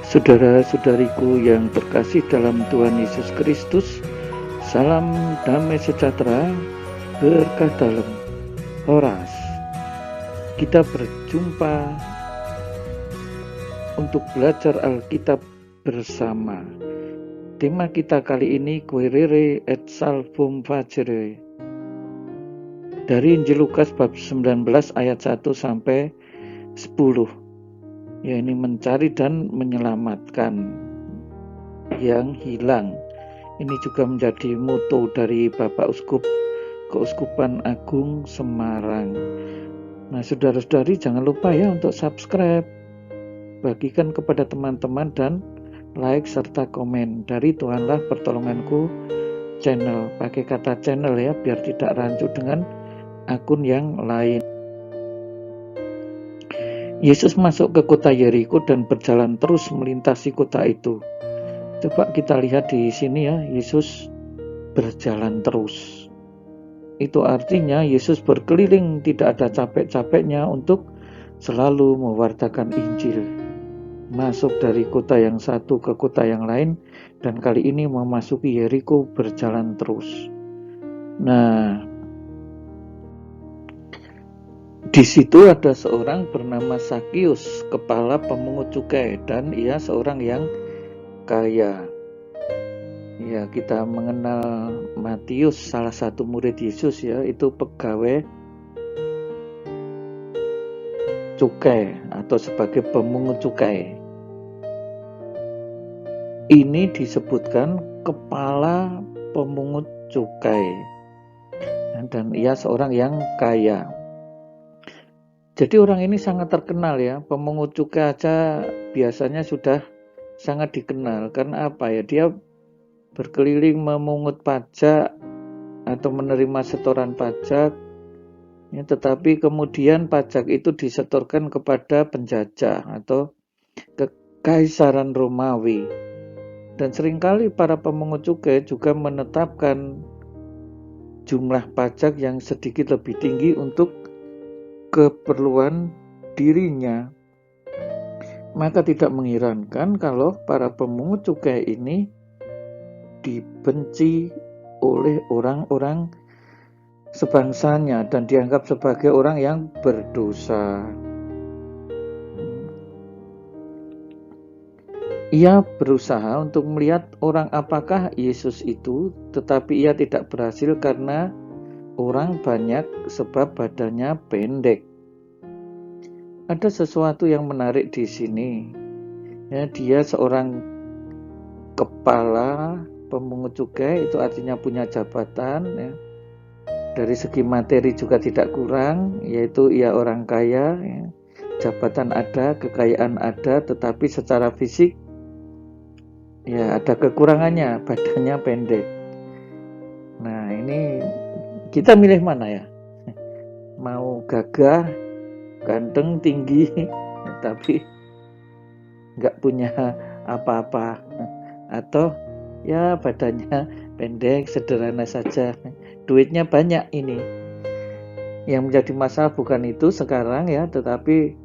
Saudara-saudariku yang terkasih dalam Tuhan Yesus Kristus, salam damai sejahtera, berkah dalam Horas. Kita berjumpa untuk belajar Alkitab bersama. Tema kita kali ini Quaerere et Salvum Facere. Dari Injil Lukas bab 19 ayat 1 sampai 10. Ya, ini mencari dan menyelamatkan yang hilang. Ini juga menjadi moto dari Bapak Uskup Keuskupan Agung Semarang. Nah, saudara-saudari jangan lupa ya untuk subscribe, bagikan kepada teman-teman dan like serta komen. Dari Tuhanlah pertolonganku channel, pakai kata channel ya biar tidak rancu dengan akun yang lain. Yesus masuk ke kota Yeriko dan berjalan terus melintasi kota itu. Coba kita lihat di sini ya, Yesus berjalan terus. Itu artinya Yesus berkeliling, tidak ada capek-capeknya untuk selalu mewartakan Injil. Masuk dari kota yang satu ke kota yang lain, dan kali ini memasuki Yeriko berjalan terus. Nah, di situ ada seorang bernama Sakius, kepala pemungut cukai, dan ia seorang yang kaya. Ya, kita mengenal Matius, salah satu murid Yesus ya, itu pegawai cukai atau sebagai pemungut cukai. Ini disebutkan kepala pemungut cukai, dan ia seorang yang kaya. Jadi orang ini sangat terkenal ya, pemungut cukai aja biasanya sudah sangat dikenal. Karena apa ya, dia berkeliling memungut pajak atau menerima setoran pajak, ya, tetapi kemudian pajak itu disetorkan kepada penjajah atau kekaisaran Romawi. Dan seringkali para pemungut cukai juga menetapkan jumlah pajak yang sedikit lebih tinggi untuk keperluan dirinya. Maka tidak mengherankan kalau para pemungut cukai ini dibenci oleh orang-orang sebangsanya dan dianggap sebagai orang yang berdosa. Ia berusaha untuk melihat orang apakah Yesus itu, tetapi ia tidak berhasil karena orang banyak sebab badannya pendek. Ada sesuatu yang menarik di sini. Ya, dia seorang kepala pemungut cukai, itu artinya punya jabatan. Ya. Dari segi materi juga tidak kurang, yaitu ia orang kaya. Ya. Jabatan ada, kekayaan ada, tetapi secara fisik ya ada kekurangannya, badannya pendek. Nah, ini kita milih mana ya? Mau gagah, ganteng, tinggi, tapi nggak punya apa-apa, atau ya badannya pendek, sederhana saja, duitnya banyak. Ini yang menjadi masalah bukan itu sekarang ya, tetapi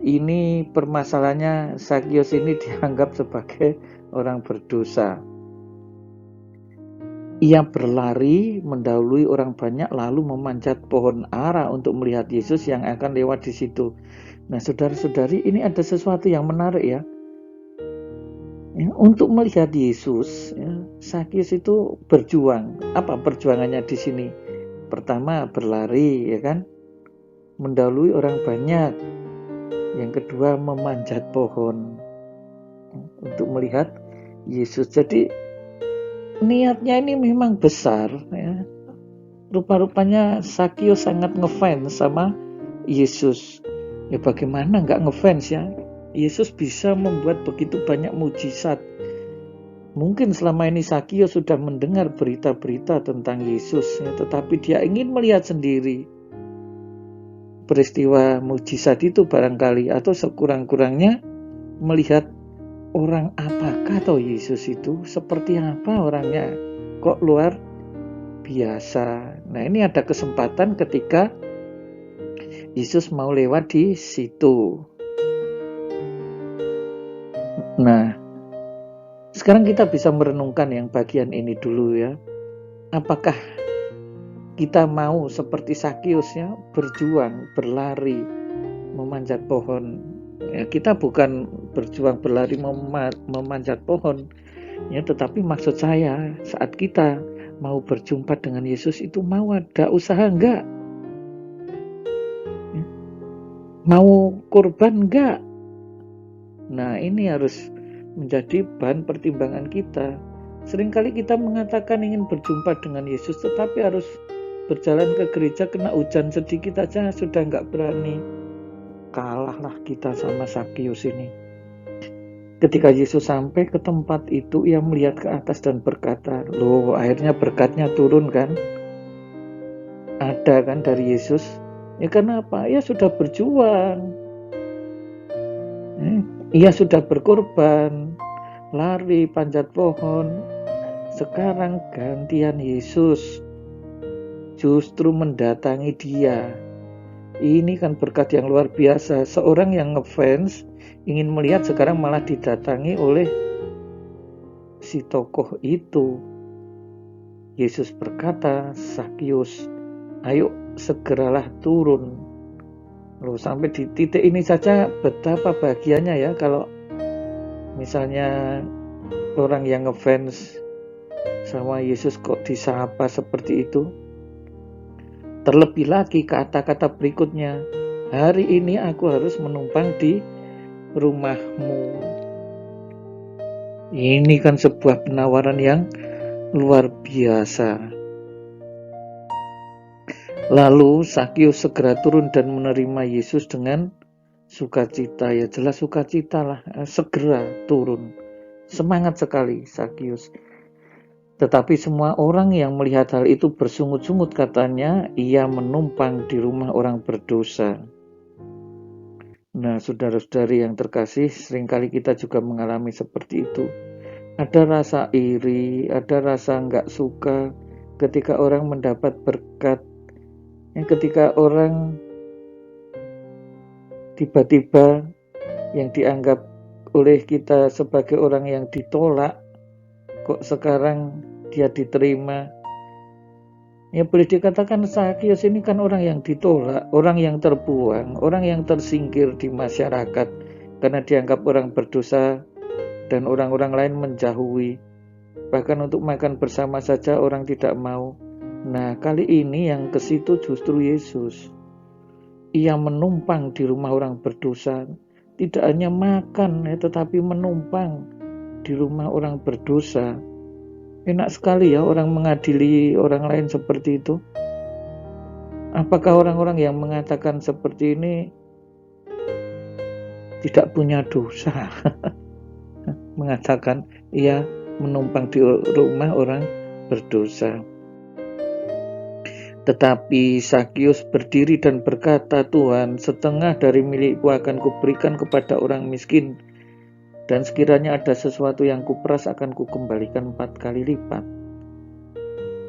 ini permasalahannya Sakius ini dianggap sebagai orang berdosa. Ia berlari mendahului orang banyak lalu memanjat pohon ara untuk melihat Yesus yang akan lewat di situ. Nah, saudara-saudari, ini ada sesuatu yang menarik ya. Untuk melihat Yesus, ya, Sakius itu berjuang. Apa perjuangannya di sini? Pertama, berlari, ya kan? Mendahului orang banyak. Yang kedua, memanjat pohon untuk melihat Yesus. Jadi niatnya ini memang besar ya. Rupa-rupanya Sakius sangat ngefans sama Yesus. Ya bagaimana nggak ngefans ya? Yesus bisa membuat begitu banyak mujizat. Mungkin selama ini Sakius sudah mendengar berita-berita tentang Yesus ya, tetapi dia ingin melihat sendiri peristiwa mujizat itu barangkali, atau sekurang-kurangnya melihat orang apakah atau Yesus itu, seperti apa orangnya, kok luar biasa. Nah, ini ada kesempatan ketika Yesus mau lewat di situ. Nah, sekarang kita bisa merenungkan yang bagian ini dulu ya. Apakah kita mau seperti Sakius ya, berjuang, berlari, memanjat pohon? Ya, kita bukan berjuang berlari memanjat pohon ya, tetapi maksud saya saat kita mau berjumpa dengan Yesus itu mau ada usaha enggak? Mau korban enggak? Nah, ini harus menjadi bahan pertimbangan kita. Seringkali kita mengatakan ingin berjumpa dengan Yesus, tetapi harus berjalan ke gereja kena hujan sedikit aja sudah enggak berani. Kalahlah kita sama Sakius ini. Ketika Yesus sampai ke tempat itu, ia melihat ke atas dan berkata, loh, akhirnya berkatnya turun kan? Ada kan dari Yesus? Ya kenapa? Ya sudah berjuang. Ia sudah berkorban, lari, panjat pohon. Sekarang gantian Yesus justru mendatangi dia. Ini kan berkat yang luar biasa. Seorang yang ngefans ingin melihat sekarang malah didatangi oleh si tokoh itu. Yesus berkata, Sakius, ayo segeralah turun. Loh, sampai di titik ini saja betapa bahagianya ya kalau misalnya orang yang ngefans sama Yesus kok disapa seperti itu. Terlebih lagi kata-kata berikutnya, hari ini aku harus menumpang di rumahmu. Ini kan sebuah penawaran yang luar biasa. Lalu Sakius segera turun dan menerima Yesus dengan sukacita. Ya jelas sukacita lah, segera turun. Semangat sekali Sakius. Tetapi semua orang yang melihat hal itu bersungut-sungut, katanya ia menumpang di rumah orang berdosa. Nah, saudara-saudari yang terkasih, seringkali kita juga mengalami seperti itu. Ada rasa iri, ada rasa nggak suka ketika orang mendapat berkat. Ketika orang tiba-tiba yang dianggap oleh kita sebagai orang yang ditolak, kok sekarang dia diterima. Ya boleh dikatakan Sakius ini kan orang yang ditolak, orang yang terbuang, orang yang tersingkir di masyarakat karena dianggap orang berdosa dan orang-orang lain menjauhi. Bahkan untuk makan bersama saja orang tidak mau. Nah, kali ini yang ke situ justru Yesus. Ia menumpang di rumah orang berdosa. Tidak hanya makan, tetapi menumpang di rumah orang berdosa. Enak sekali ya orang mengadili orang lain seperti itu. Apakah orang-orang yang mengatakan seperti ini tidak punya dosa? Mengatakan ia menumpang di rumah orang berdosa. Tetapi Sakius berdiri dan berkata, Tuhan, setengah dari milikku akan kuberikan kepada orang miskin, dan sekiranya ada sesuatu yang kuperas akan kukembalikan 4 kali lipat.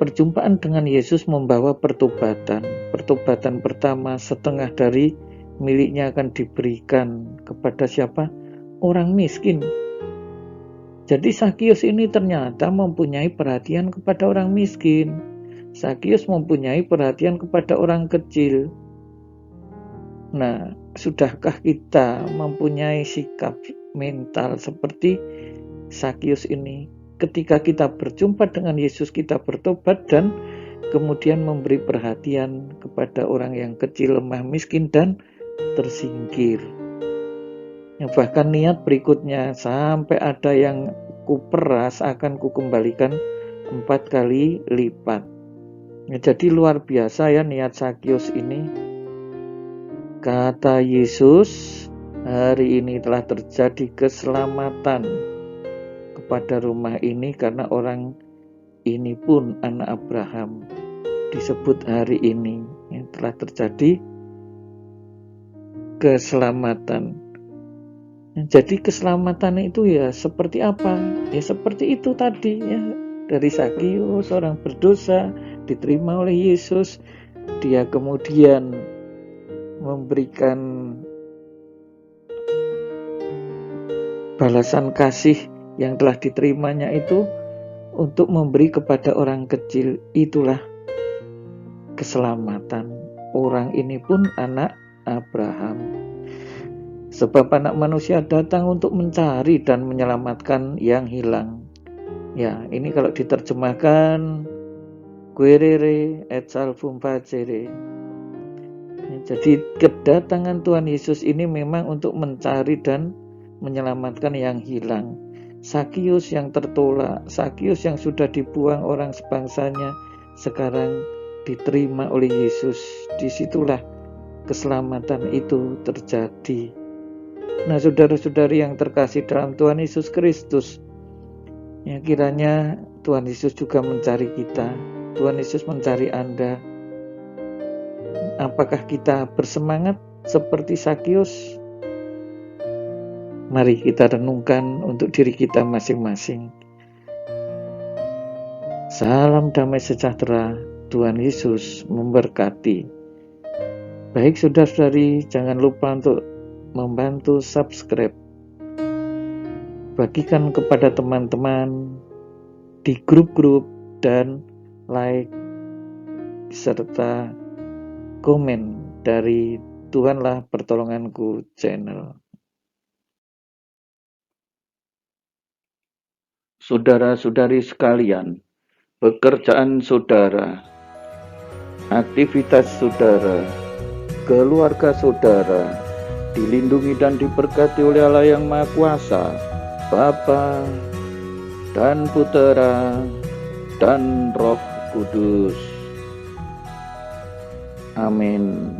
Perjumpaan dengan Yesus membawa pertobatan. Pertobatan pertama, setengah dari miliknya akan diberikan kepada siapa? Orang miskin. Jadi Sakius ini ternyata mempunyai perhatian kepada orang miskin. Sakius mempunyai perhatian kepada orang kecil. Nah, sudahkah kita mempunyai sikap mental seperti Sakius ini? Ketika kita berjumpa dengan Yesus, kita bertobat dan kemudian memberi perhatian kepada orang yang kecil, lemah, miskin, dan tersingkir. Bahkan niat berikutnya, sampai ada yang kuperas akan kukembalikan 4 kali lipat. Jadi luar biasa ya niat Sakius ini. Kata Yesus, hari ini telah terjadi keselamatan kepada rumah ini karena orang ini pun anak Abraham. Disebut hari ini telah terjadi keselamatan. Jadi keselamatan itu ya seperti apa? Ya seperti itu tadi ya. Dari Sakius, orang berdosa, diterima oleh Yesus. Dia kemudian memberikan balasan kasih yang telah diterimanya itu untuk memberi kepada orang kecil. Itulah keselamatan. Orang ini pun anak Abraham. Sebab anak manusia datang untuk mencari dan menyelamatkan yang hilang. Ya, ini kalau diterjemahkan Querere et salvum facere. Jadi kedatangan Tuhan Yesus ini memang untuk mencari dan menyelamatkan yang hilang. Sakius yang tertolak, Sakius yang sudah dibuang orang sebangsanya, sekarang diterima oleh Yesus. Disitulah keselamatan itu terjadi. Nah, saudara-saudari yang terkasih dalam Tuhan Yesus Kristus, ya, kiranya Tuhan Yesus juga mencari kita. Tuhan Yesus mencari Anda. Apakah kita bersemangat seperti Sakius? Mari kita renungkan untuk diri kita masing-masing. Salam damai sejahtera, Tuhan Yesus memberkati. Baik saudara-saudari, jangan lupa untuk membantu subscribe. Bagikan kepada teman-teman di grup-grup dan like serta komen dari Tuhanlah Pertolonganku channel. Saudara-saudari sekalian, pekerjaan saudara, aktivitas saudara, keluarga saudara dilindungi dan diberkati oleh Allah yang Maha Kuasa, Bapa dan Putera dan Roh Kudus. Amin.